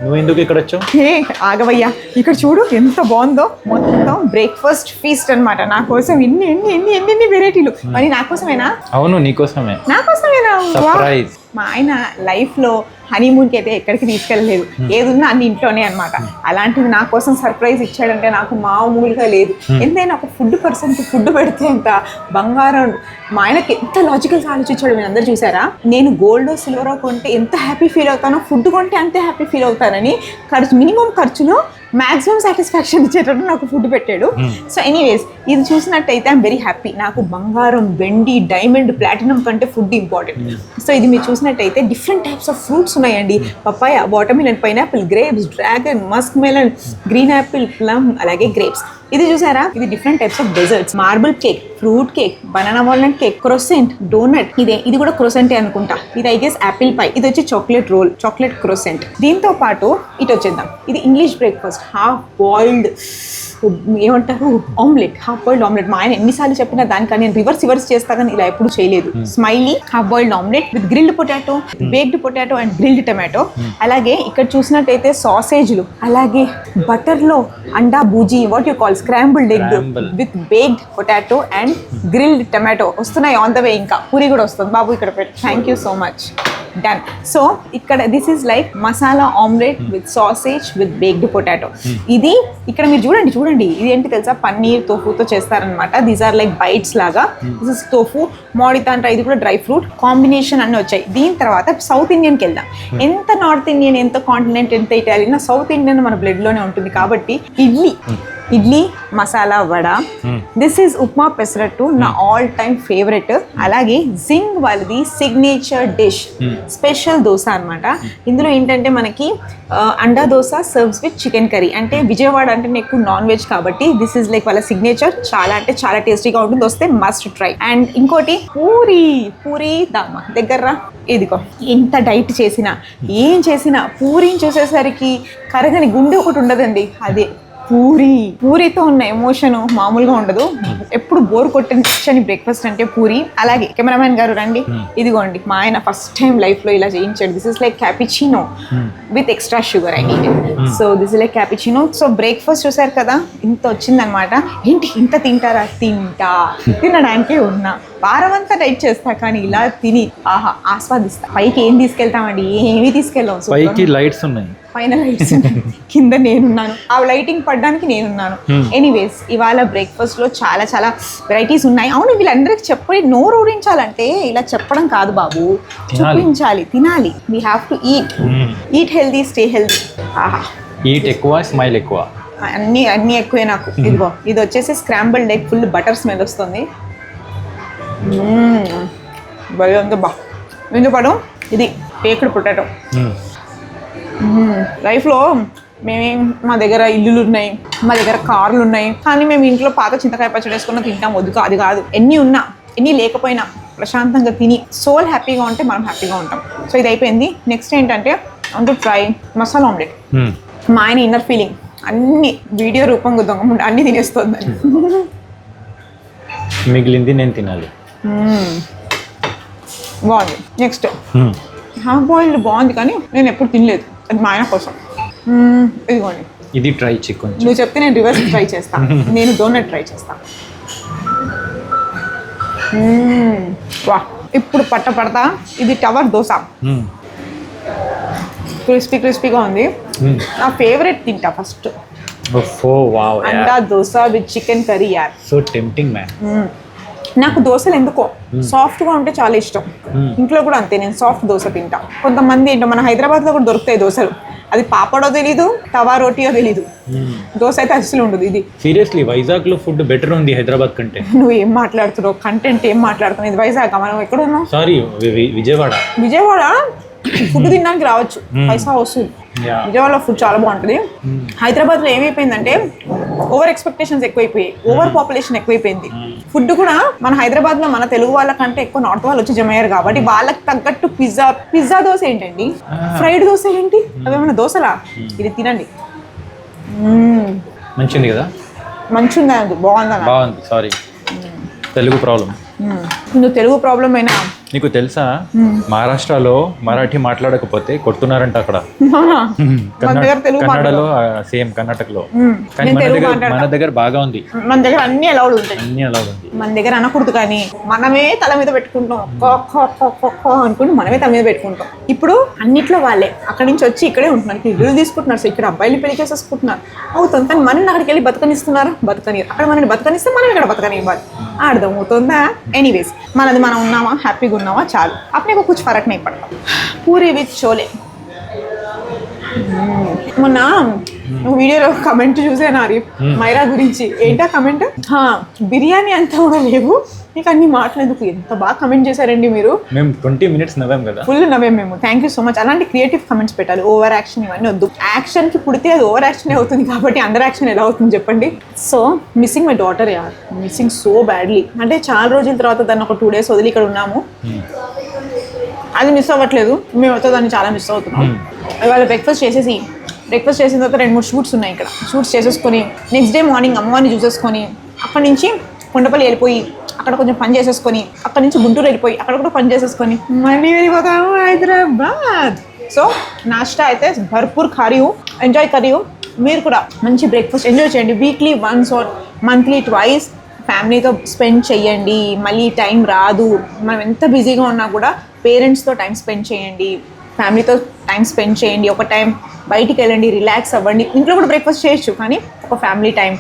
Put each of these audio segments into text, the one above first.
నువ్వు ఎందుకు ఇక్కడ వచ్చావు? ఆగవయ్యా, ఇక్కడ చూడు ఎంత బాగుందో. మొత్తం బ్రేక్ఫాస్ట్ ఫీస్ట్ అన్నమాట. నా కోసం ఎన్ని ఎన్ని ఎన్ని ఎన్ని ఎన్ని వెరైటీలు. మరి నా కోసమేనా? అవును, నీకోసమే. నా కోసమేనా? సర్ప్రైజ్. మా ఆయన లైఫ్ లో హనీమూన్కి అయితే ఎక్కడికి తీసుకెళ్ళలేదు. ఏదున్నా అన్ని ఇంట్లోనే అనమాట. అలాంటిది నా కోసం సర్ప్రైజ్ ఇచ్చాడంటే నాకు మామూలుగా లేదు. ఎంతైనా ఒక ఫుడ్ పర్సన్కి ఫుడ్ పెడితే ఎంత బంగారం. మా ఆయనకి ఎంత లాజికల్గా ఆలోచించాడు మీరు అందరు చూసారా. నేను గోల్డ్ సిల్వర్ కొంటే ఎంత హ్యాపీ ఫీల్ అవుతానో, ఫుడ్ కొంటే అంతే హ్యాపీ ఫీల్ అవుతానని మినిమం ఖర్చులో మాక్సిమం సాటిస్ఫాక్షన్ ఇచ్చేటట్టు నాకు ఫుడ్ పెట్టాడు. సో ఎనీవేస్, ఇది చూసినట్టయితే ఐఎమ్ వెరీ హ్యాపీ. నాకు బంగారం, వెండి, డైమండ్, ప్లాటినం కంటే ఫుడ్ ఇంపార్టెంట్. సో ఇది మీరు చూసినట్టయితే డిఫరెంట్ టైప్స్ ఆఫ్ ఫ్రూట్స్ ఉన్నాయండి. Papaya, watermelon, pineapple, grapes, dragon, musk melon, green apple, plum, అలాగే గ్రేప్స్. ఇది చూసారా, ఇది different types of desserts. Marble cake, fruit cake, banana walnut cake, croissant, donut. ఇది కూడా క్రోసెంటే అనుకుంటా. ఇది ఐ గెస్ యాపిల్ పై. ఇది వచ్చి చాక్లెట్ రోల్, చాక్లెట్ క్రోసెంట్. దీంతో పాటు ఇటు వచ్చేద్దాం. ఇది ఇంగ్లీష్ బ్రేక్ఫాస్ట్, హాఫ్ బాయిల్డ్ ఏమంటారు ఆమ్లెట్, హాఫ్ బాయిల్డ్ ఆమ్లెట్. మా ఆయన ఎన్నిసార్లు చెప్పినా దానికని నేను రివర్స్ చేస్తా కానీ ఇలా ఎప్పుడు చేయలేదు. Smiley half boiled omelette with grilled potato, baked potato and grilled tomato. అలాగే ఇక్కడ చూసినట్టయితే సాసేజ్లు, అలాగే బటర్ లో అండా బూజీ, what you call scrambled egg with baked potato and grilled tomato వస్తున్నాయి ఆన్ ద వే. ఇంకా పూరి కూడా వస్తుంది బాబు ఇక్కడ పెట్టి. Thank you so much. Done. So ఇక్కడ this is like masala omelette with sausage with baked potato. ఇది ఇక్కడ మీరు చూడండి ఇది ఏంటి తెలుసా, పన్నీర్ తోఫుతో చేస్తారనమాట. దీస్ ఆర్ లైక్ బైట్స్ లాగా. దిస్ ఇస్ తోఫు, మోడితా అంట, ఇది కూడా డ్రై ఫ్రూట్ కాంబినేషన్ అన్నీ వచ్చాయి. దీని తర్వాత సౌత్ ఇండియన్కి వెళ్దాం. ఎంత నార్త్ ఇండియన్, ఎంత కాంటినెంట్, ఎంత ఇటాలియన్, సౌత్ ఇండియన్ మన బ్లడ్ లోనే ఉంటుంది కాబట్టి ఇడ్లీ మసాలా వడ. దిస్ ఈజ్ ఉప్మా పెసరట్టు, నా ఆల్ టైమ్ ఫేవరెట్. అలాగే జింగ్ వాళ్ళది సిగ్నేచర్ డిష్ స్పెషల్ దోశ అనమాట. ఇందులో ఏంటంటే మనకి అండా dosa serves with chicken curry. అంటే విజయవాడ అంటే ఎక్కువ నాన్ వెజ్ కాబట్టి దిస్ ఈజ్ లైక్ వాళ్ళ సిగ్నేచర్. చాలా అంటే చాలా టేస్టీగా ఉంటుంది. వస్తే మస్ట్ ట్రై. అండ్ ఇంకోటి పూరి దామా దగ్గర. ఇదిగో ఎంత డైట్ చేసినా ఏం చేసినా పూరిని చూసేసరికి కరగని గుండె ఒకటి ఉండదండి. అదే పూరితో ఉన్న ఎమోషన్ మామూలుగా ఉండదు. ఎప్పుడు బోర్ కొట్టని బ్రేక్ఫాస్ట్ అంటే పూరి. అలాగే కెమెరామెన్ గారు రండి, ఇదిగోండి మా ఆయన ఫస్ట్ టైం లైఫ్ లో ఇలా చేయించాడు. This is like cappuccino with extra sugar I need. So this is like cappuccino. So breakfast చూసారు కదా, ఇంత వచ్చిందనమాట. ఏంటి ఇంత తింటారా? తినడానికే ఉన్నా. వారమంతా డైట్ చేస్తా కానీ ఇలా తిని ఆస్వాదిస్తా. పైకి ఏం తీసుకెళ్తామండి? ఏమీ తీసుకెళ్ళాం. పైకి లైట్స్ ఉన్నాయి, పైన లైట్స్ కింద నేనున్నాను. ఆ లైటింగ్ పడడానికి నేనున్నాను. ఎనీవేస్, ఇవాళ బ్రేక్ఫాస్ట్ లో చాలా చాలా వెరైటీస్ ఉన్నాయి. అవును, వీళ్ళందరికి చెప్పి నోరు ఊరించాలంటే ఇలా చెప్పడం కాదు బాబు, చూపించాలి, తినాలి. We have to eat healthy, stay healthy. Eat ఎక్కువ, స్మైల్ ఎక్కువ, అన్ని ఎక్కువే నాకు. ఇదిగో ఇది వచ్చేసి scrambled egg, full butter smell వస్తుంది. భలే ఉంది బా. ఎందుకు పడు, ఇది బేక్డ్ పొటాటో. లైఫ్లో మా దగ్గర ఇల్లులు ఉన్నాయి, మా దగ్గర కార్లు ఉన్నాయి, కానీ మేము ఇంట్లో పాత చింతకాయ పచ్చడి వేసుకున్న తింటాం. వద్దు, అది కాదు. ఎన్ని లేకపోయినా ప్రశాంతంగా తిని సోల్ హ్యాపీగా ఉంటే మనం హ్యాపీగా ఉంటాం. సో ఇది అయిపోయింది. నెక్స్ట్ ఏంటంటే అంటూ ట్రై మసాలా ఆమ్లెట్. మా ఆయన ఇన్నర్ ఫీలింగ్ అన్ని వీడియో రూపంగా దొంగ అన్ని తినేస్తుంది. మిగిలింది నేను తినాలి. బాగుంది. నెక్స్ట్ హాఫ్ బాయిల్డ్ బాగుంది కానీ నేను ఎప్పుడు తినలేదు. అది మా ఆయన కోసం. ఇదిగోండి, ఇది ట్రై చికెన్. నువ్వు చెప్తే నేను రివర్స్ ట్రై చేస్తాను. నేను డోనట్ ట్రై చేస్తాను. వా, ఇప్పుడు పడతా. ఇది టవర్ దోశ, క్రిస్పీగా ఉంది. నా ఫేవరెట్ తింటా ఫస్ట్. అండా దోశ విత్ చికెన్ కర్రీ. యార్ సో టెంప్టింగ్ మ్యాన్. నాకు దోశలు ఎందుకో సాఫ్ట్గా ఉంటే చాలా ఇష్టం. ఇంట్లో కూడా అంతే, నేను సాఫ్ట్ దోశ తింటా. కొంతమంది ఏంటో మన హైదరాబాద్లో కూడా దొరుకుతాయి దోశలు, అది పాపడో తెలీదు, తవా రోటీయో తెలీదు, దోశ అయితే అసలు ఉండదు. ఇది సీరియస్లీ వైజాగ్ లో ఫుడ్ బెటర్ ఉంది హైదరాబాద్ కంటే. నువ్వు ఏం మాట్లాడుతున్నావు? కంటెంట్ ఏం మాట్లాడుతున్నావు? ఇది వైజాగ్, మనం ఎక్కడ ఉన్నావు? సారీ, విజయవాడ ఫుడ్ తినడానికి రావచ్చు, పైసా వస్తుంది. విజయవాడలో ఫుడ్ చాలా బాగుంటుంది. హైదరాబాద్లో ఏమైపోయిందంటే ఓవర్ ఎక్స్పెక్టేషన్స్ ఎక్కువైపోయాయి, ఓవర్ పాపులేషన్ ఎక్కువైపోయింది. ఫుడ్ కూడా మన హైదరాబాద్లో మన తెలుగు వాళ్ళకంటే ఎక్కువ నార్త్ వాళ్ళు వచ్చి జమ అయ్యారు కాబట్టి వాళ్ళకి తగ్గట్టు పిజ్జా దోశ ఏంటండి, ఫ్రైడ్ దోశ ఏంటి, అవేమన్నా దోశలా? ఇది తినండి. మంచిది కదా, మంచిగా బాగుంది. Sorry Telugu problem. నువ్వు తెలుగు ప్రాబ్లం అయినా నీకు తెలుసా మహారాష్ట్రలో మరాఠీ మాట్లాడకపోతే కొడుతున్నారంట అక్కడ. మన దగ్గర తెలుగు కన్నడలో సేమ్ కర్ణాటకలో. కానీ మన దగ్గర బాగా ఉంది. మన దగ్గర అన్ని అలౌడ్ ఉంటాయి. అన్ని అలౌడ్ ఉంది. మన దగ్గర అనకూడదు కానీ మనమే తల మీద పెట్టుకుంటాం అనుకుంటూ మనమే తల మీద పెట్టుకుంటాం. ఇప్పుడు అన్నిట్లో వాళ్ళే అక్కడి నుంచి వచ్చి ఇక్కడే ఉంటున్నారు, ఇల్లు తీసుకుంటున్నారు. సో ఇక్కడ అబ్బాయిలు పెళ్లి చేసేసుకుంటున్నారు అవుతుంది. కానీ మనల్ని అక్కడికి వెళ్ళి బతకనిస్తున్నారు, బతకని అక్కడ మనల్ని బతకనిస్తే మనం ఇక్కడ బతకనివ్వాలి. అర్థమవుతుందా? ఎనీవేస్ మనది మనం ఉన్నామా, హ్యాపీగా ఉన్నామా చాలు. अपने को कुछ फर्क नहीं पड़ता. पूरी विथ छोले. మొన్న వీడియోలో కమెంట్ చూసాను ఆరిఫ్ మైరా గురించి. ఏంటా కమెంట్? బిర్యానీ అంతా కూడా లేవు నీకు అన్ని మాట్లాడేందుకు. ఎంత బాగా కమెంట్ చేశారండి మీరు. మేము 20 minutes నవ్వాం కదా, ఫుల్ నవ్వాం మేము. Thank you so much. అలాంటి క్రియేటివ్ కమెంట్స్ పెట్టాలి. ఓవర్ యాక్షన్ ఇవన్నీ వద్దు. యాక్షన్కి పుడితే అది ఓవర్ యాక్షన్ అవుతుంది కాబట్టి అండర్ యాక్షన్ ఎలా అవుతుంది చెప్పండి. సో మిస్సింగ్ మై డాటర్ యార్, మిస్సింగ్ సో బ్యాడ్లీ. అంటే చాలా రోజుల తర్వాత దాన్ని ఒక 2 days వదిలి ఇక్కడ ఉన్నాము. అది మిస్ అవ్వట్లేదు, మేమైతే దాన్ని చాలా మిస్ అవుతున్నాం. ఇవాళ బ్రేక్ఫాస్ట్ చేసిన తర్వాత 2-3 షూట్స్ ఉన్నాయి ఇక్కడ. షూట్స్ చేసేసుకొని నెక్స్ట్ డే మార్నింగ్ అమ్మవారిని చూసేసుకొని అక్కడి నుంచి కొండపల్లి వెళ్ళిపోయి అక్కడ కొంచెం పని చేసేసుకొని అక్కడ నుంచి గుంటూరు వెళ్ళిపోయి అక్కడ కూడా పని చేసేసుకొని మళ్ళీ వెళ్ళిపోతాము హైదరాబాద్. సో నాష్టా అయితే భర్పూర్ ఖారీ ఎంజాయ్ కరీ. మీరు కూడా మంచి బ్రేక్ఫాస్ట్ ఎంజాయ్ చేయండి. Weekly once or monthly twice ఫ్యామిలీతో స్పెండ్ చేయండి. మళ్ళీ టైం రాదు. మనం ఎంత బిజీగా ఉన్నా కూడా పేరెంట్స్తో టైం స్పెండ్ చేయండి, ఫ్యామిలీతో టైం స్పెండ్ చేయండి. ఒక టైం బయటికి వెళ్ళండి, రిలాక్స్ అవ్వండి. ఇంట్లో కూడా బ్రేక్ఫాస్ట్ చేయొచ్చు కానీ ఒక ఫ్యామిలీ టైం,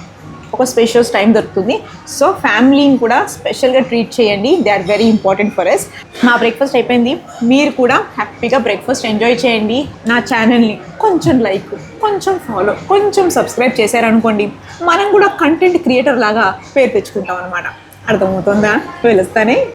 ఒక స్పెషల్స్ టైం దొరుకుతుంది. సో ఫ్యామిలీని కూడా స్పెషల్గా ట్రీట్ చేయండి. They are very important for us. నా బ్రేక్ఫాస్ట్ అయిపోయింది. మీరు కూడా హ్యాపీగా బ్రేక్ఫాస్ట్ ఎంజాయ్ చేయండి. నా ఛానల్ని కొంచెం లైక్, కొంచెం ఫాలో, కొంచెం సబ్స్క్రైబ్ చేశారనుకోండి, మనం కూడా కంటెంట్ క్రియేటర్ లాగా పేరు తెచ్చుకుంటాం అనమాట. అర్థమవుతుందా? వెళ్ళొస్తానే.